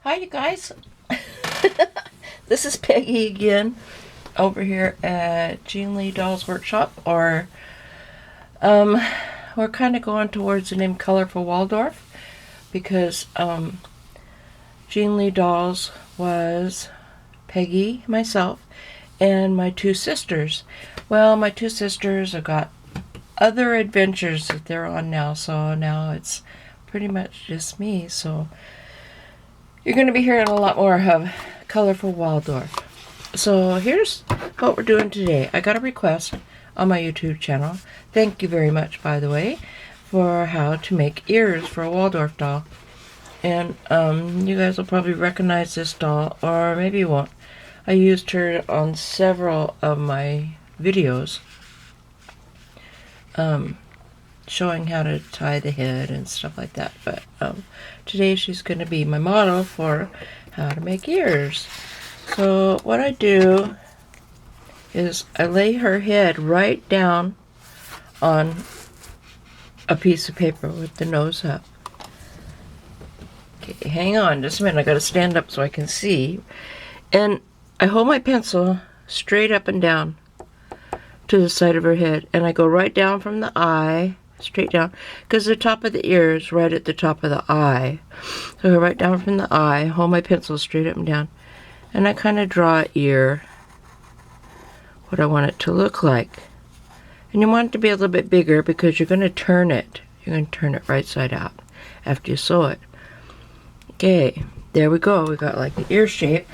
Hi, you guys. This is Peggy again over here at Jean Lee Dolls Workshop, or we're kind of going towards the name Colorful Waldorf because Jean Lee Dolls was Peggy, myself, and my two sisters. Well, my two sisters have got other adventures that they're on now, so now it's pretty much just me. So you're going to be hearing a lot more of Colorful Waldorf. So here's what we're doing today. I got a request on my YouTube channel. Thank you very much, by the way, for how to make ears for a Waldorf doll. And you guys will probably recognize this doll, or maybe you won't. I used her on several of my videos showing how to tie the head and stuff like that. But today she's going to be my model for how to make ears. So what I do is I lay her head right down on a piece of paper with the nose up. Okay, hang on just a minute. I got to stand up so I can see. And I hold my pencil straight up and down to the side of her head, and I go right down from the eye, straight down, because the top of the ear is right at the top of the eye. So I go right down from the eye, hold my pencil straight up and down, and I kind of draw an ear, what I want it to look like. And you want it to be a little bit bigger because you're going to turn it. You're going to turn it right side out after you sew it. Okay, there we go. We got like the ear shape.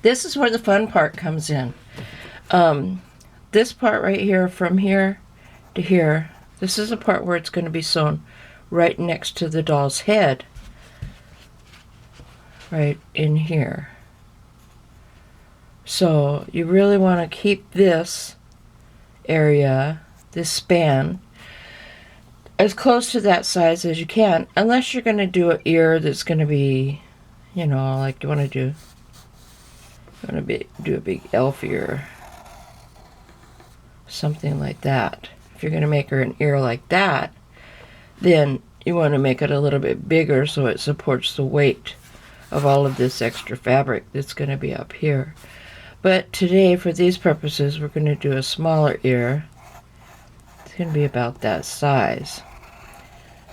This is where the fun part comes in. This part right here, from here to here, this is the part where it's going to be sewn right next to the doll's head, right in here. So you really want to keep this area, this span, as close to that size as you can, unless you're going to do an ear that's going to be, you know, like you want to do a big elf ear, something like that. If you're going to make her an ear like that, then you want to make it a little bit bigger so it supports the weight of all of this extra fabric that's going to be up here. But today, for these purposes, we're going to do a smaller ear. It's going to be about that size.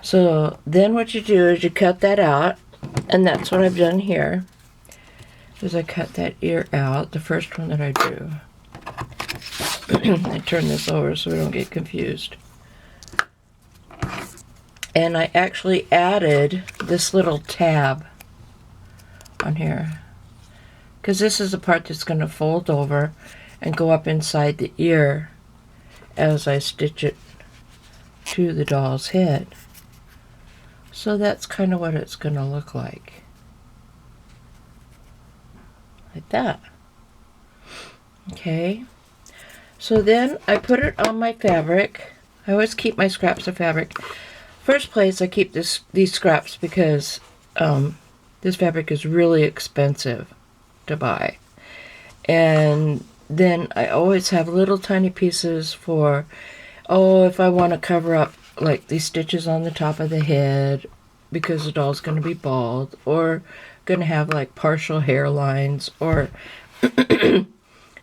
So then what you do is you cut that out, and that's what I've done here, is I cut that ear out, the first one that I do. I turn this over so we don't get confused. And I actually added this little tab on here, because this is the part that's going to fold over and go up inside the ear as I stitch it to the doll's head. So that's kind of what it's going to look like that. Okay, so then I put it on my fabric. I always keep my scraps of fabric. First place, I keep these scraps because this fabric is really expensive to buy. And then I always have little tiny pieces for, if I want to cover up like these stitches on the top of the head because the doll's going to be bald, or going to have like partial hairlines, or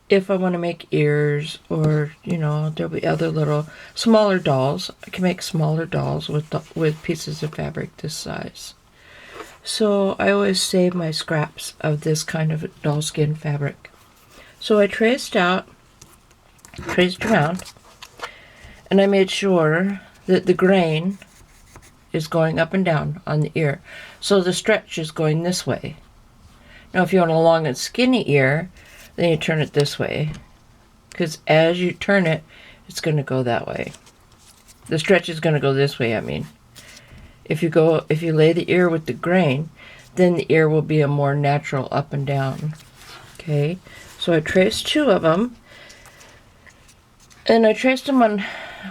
if I want to make ears, or you know, there'll be other little smaller dolls. I can make smaller dolls with pieces of fabric this size. So I always save my scraps of this kind of doll skin fabric. So I traced around, and I made sure that the grain is going up and down on the ear. So the stretch is going this way. Now if you want a long and skinny ear, then you turn it this way, because as you turn it, it's going to go that way. The stretch is going to go this way, I mean. If you lay the ear with the grain, then the ear will be a more natural up and down. Okay, so I traced two of them, and I traced them on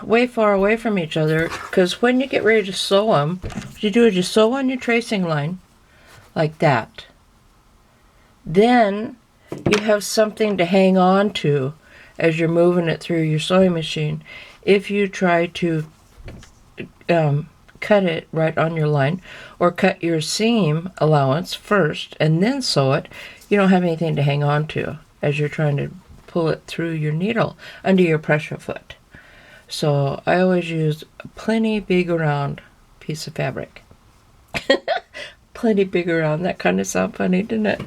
way far away from each other, because when you get ready to sew them, what you do is you sew on your tracing line like that. Then you have something to hang on to as you're moving it through your sewing machine. If you try to cut it right on your line, or cut your seam allowance first and then sew it. You don't have anything to hang on to as you're trying to pull it through your needle under your pressure foot. So I always use a plenty big around piece of fabric. Plenty big around. That kind of sound funny, didn't it?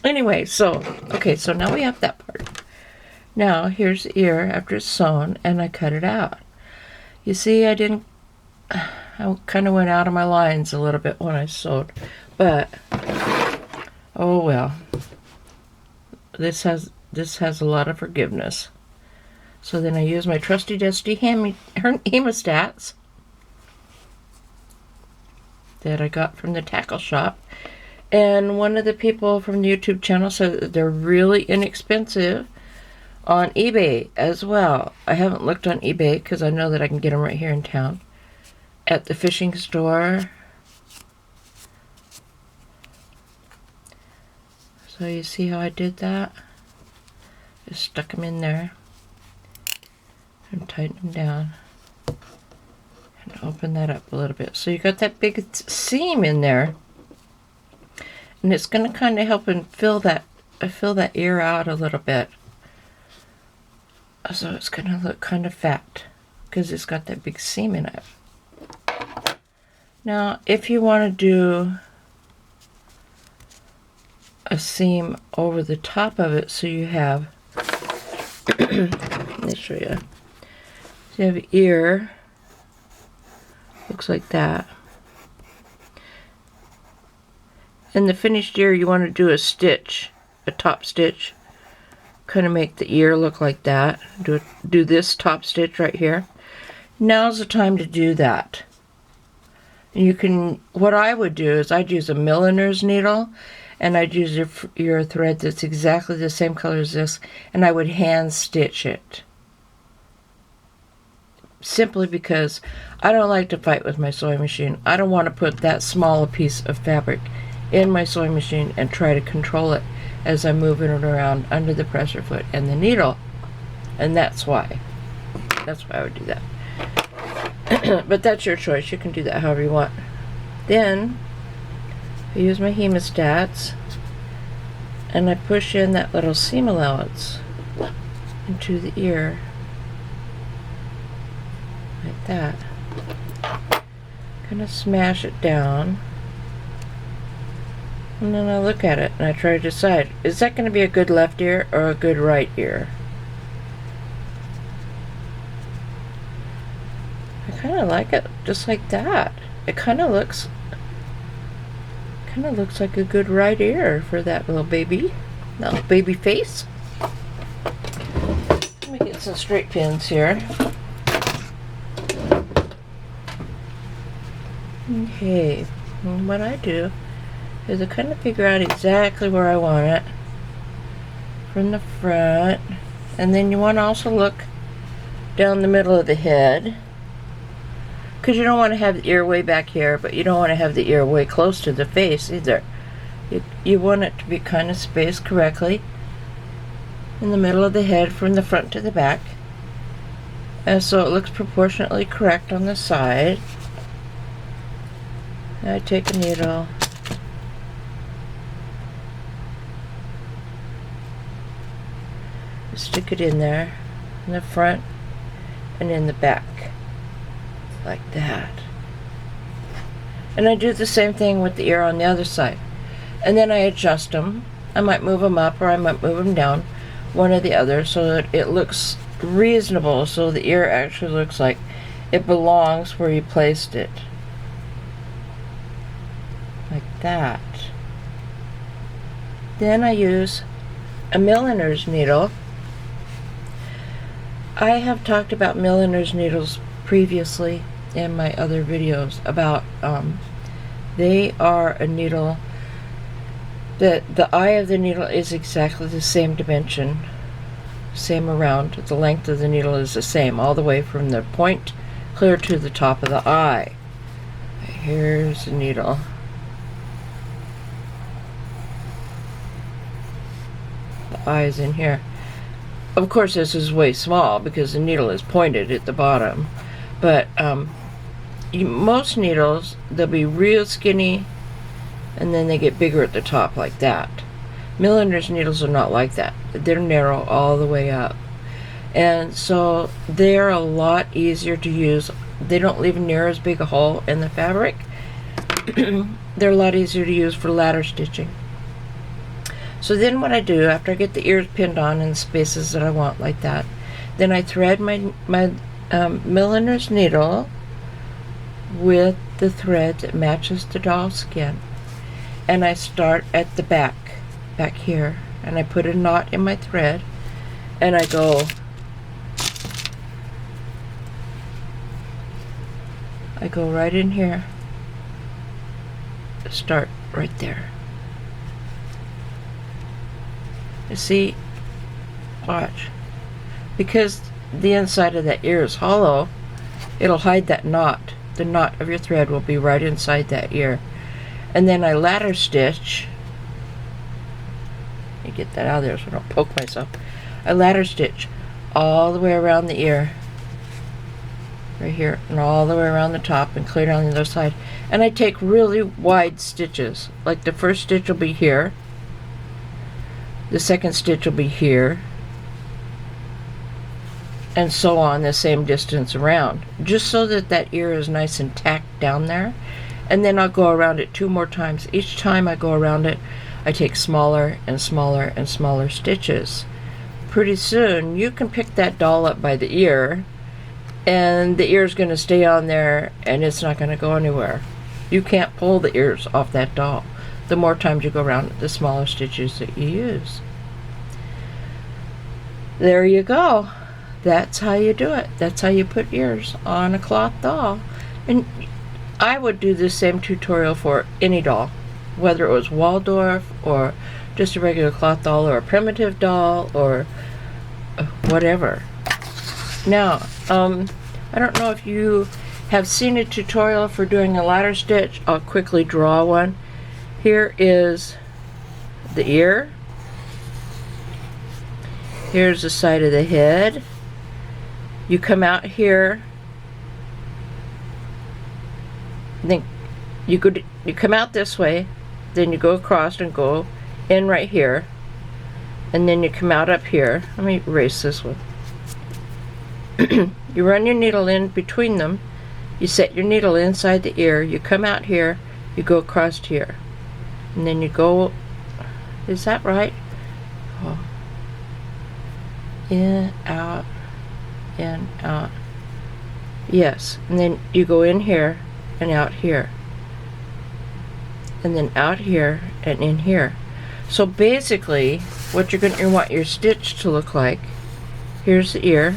Anyway, so now we have that part. Now here's the ear after it's sewn, and I cut it out. You see, I kind of went out of my lines a little bit when I sewed, but oh well. This has a lot of forgiveness. So then I use my trusty dusty hemostats that I got from the tackle shop. And one of the people from the YouTube channel said that they're really inexpensive on eBay as well. I haven't looked on eBay because I know that I can get them right here in town at the fishing store. So you see how I did that? Just stuck them in there and tighten them down and open that up a little bit. So you got that big seam in there, and it's going to kind of help and fill that ear out a little bit. So it's going to look kind of fat because it's got that big seam in it. Now, if you want to do a seam over the top of it, so you have, let me show you. So you have ear, looks like that. And the finished ear, you want to do a stitch, a top stitch, kind of make the ear look like that. Do this top stitch right here. Now's the time to do that. You can, what I would do is I'd use a milliner's needle, and I'd use your thread that's exactly the same color as this, and I would hand stitch it. Simply because I don't like to fight with my sewing machine. I don't want to put that small a piece of fabric in my sewing machine and try to control it as I'm moving it around under the pressure foot and the needle. And that's why I would do that. But that's your choice. You can do that however you want. Then I use my hemostats and I push in that little seam allowance into the ear like that. Kind of smash it down, and then I look at it and I try to decide, is that going to be a good left ear or a good right ear? I kind of like it just like that. It kind of looks like a good right ear for that little baby face. Let me get some straight pins here. Okay, and what I do is I kind of figure out exactly where I want it from the front, and then you want to also look down the middle of the head, because you don't want to have the ear way back here, but you don't want to have the ear way close to the face either. You want it to be kind of spaced correctly in the middle of the head from the front to the back, and so it looks proportionately correct on the side. I take a needle, stick it in there, in the front and in the back, like that. And I do the same thing with the ear on the other side. And then I adjust them. I might move them up or I might move them down, one or the other, so that it looks reasonable, so the ear actually looks like it belongs where you placed it. Like that. Then I use a milliner's needle. I have talked about milliner's needles previously in my other videos about they are a needle that the eye of the needle is exactly the same dimension, same around. The length of the needle is the same all the way from the point clear to the top of the eye. Here's the needle. The eye is in here. Of course this is way small because the needle is pointed at the bottom, but most needles, they'll be real skinny, and then they get bigger at the top like that. Milliner's needles are not like that. They're narrow all the way up. And so they're a lot easier to use. They don't leave near as big a hole in the fabric. They're a lot easier to use for ladder stitching. So then what I do, after I get the ears pinned on in the spaces that I want like that, then I thread my milliner's needle with the thread that matches the doll skin. And I start at the back here, and I put a knot in my thread, and I go right in here, start right there. You see, watch, because the inside of that ear is hollow, it'll hide that knot. The knot of your thread will be right inside that ear. And then I ladder stitch. Let me get that out of there so I don't poke myself. I ladder stitch all the way around the ear, right here, and all the way around the top and clear down the other side. And I take really wide stitches. Like the first stitch will be here, the second stitch will be here, and so on, the same distance around, just so that that ear is nice and tacked down there. And then I'll go around it 2 more times. Each time I go around it, I take smaller and smaller and smaller stitches. Pretty soon you can pick that doll up by the ear, and the ear is going to stay on there and it's not going to go anywhere. You can't pull the ears off that doll. The more times you go around it, the smaller stitches that you use. There you go. That's how you do it. That's how you put ears on a cloth doll. And I would do the same tutorial for any doll, whether it was Waldorf or just a regular cloth doll or a primitive doll or whatever. Now, I don't know if you have seen a tutorial for doing a ladder stitch. I'll quickly draw one. Here is the ear. Here's the side of the head. You come out here. Then you come out this way, then you go across and go in right here, and then you come out up here. Let me erase this one. You run your needle in between them, you set your needle inside the ear, you come out here, you go across here, and then you go, is that right? Oh. In, out, yes, and then you go in here and out here, and then out here and in here. So basically what you're going to want your stitch to look like, here's the ear,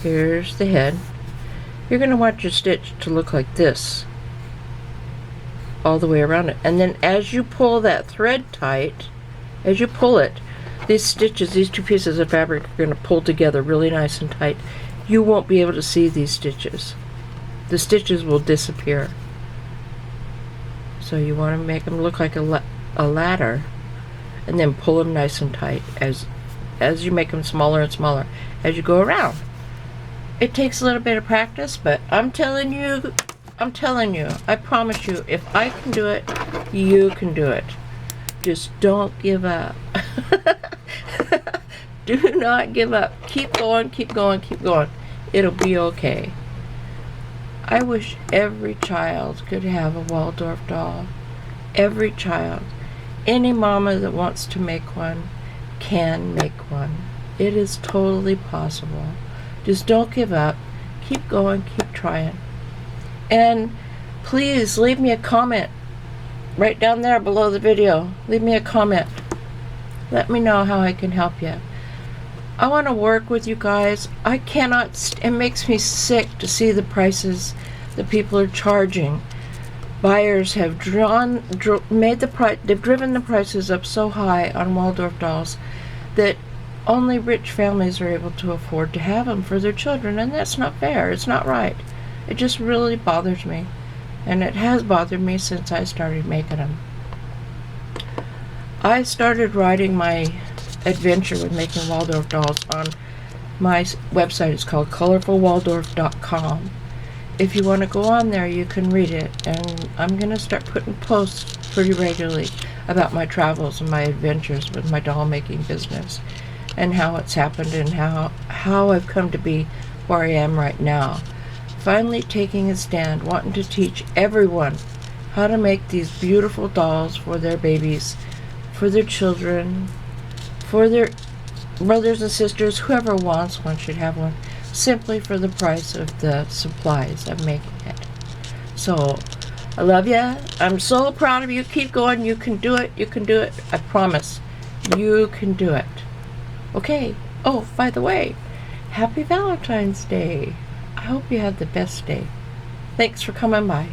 here's the head. You're going to want your stitch to look like this all the way around it. And then as you pull that thread tight, as you pull it, these stitches, these 2 pieces of fabric are going to pull together really nice and tight. You won't be able to see these stitches. The stitches will disappear. So you want to make them look like a ladder, and then pull them nice and tight as you make them smaller and smaller as you go around. It takes a little bit of practice, but I'm telling you, I promise you, if I can do it, you can do it. Just don't give up. Do not give up. Keep going, keep going, keep going. It'll be okay. I wish every child could have a Waldorf doll. Every child. Any mama that wants to make one can make one. It is totally possible. Just don't give up. Keep going, keep trying. And please leave me a comment right down there below the video. Leave me a comment. Let me know how I can help you. I want to work with you guys. I cannot, it makes me sick to see the prices that people are charging. Buyers have they've driven the prices up so high on Waldorf dolls that only rich families are able to afford to have them for their children, and that's not fair. It's not right. It just really bothers me, and it has bothered me since I started making them. I started writing my adventure with making Waldorf dolls on my website. It's called colorfulwaldorf.com, if you want to go on there, you can read it. And I'm going to start putting posts pretty regularly about my travels and my adventures with my doll making business and how it's happened and how I've come to be where I am right now. Finally taking a stand, wanting to teach everyone how to make these beautiful dolls for their babies, for their children, for their brothers and sisters. Whoever wants one should have one, simply for the price of the supplies of making it. So, I love ya. I'm so proud of you. Keep going. You can do it. You can do it. I promise. You can do it. Okay. Oh, by the way, happy Valentine's Day. I hope you had the best day. Thanks for coming by.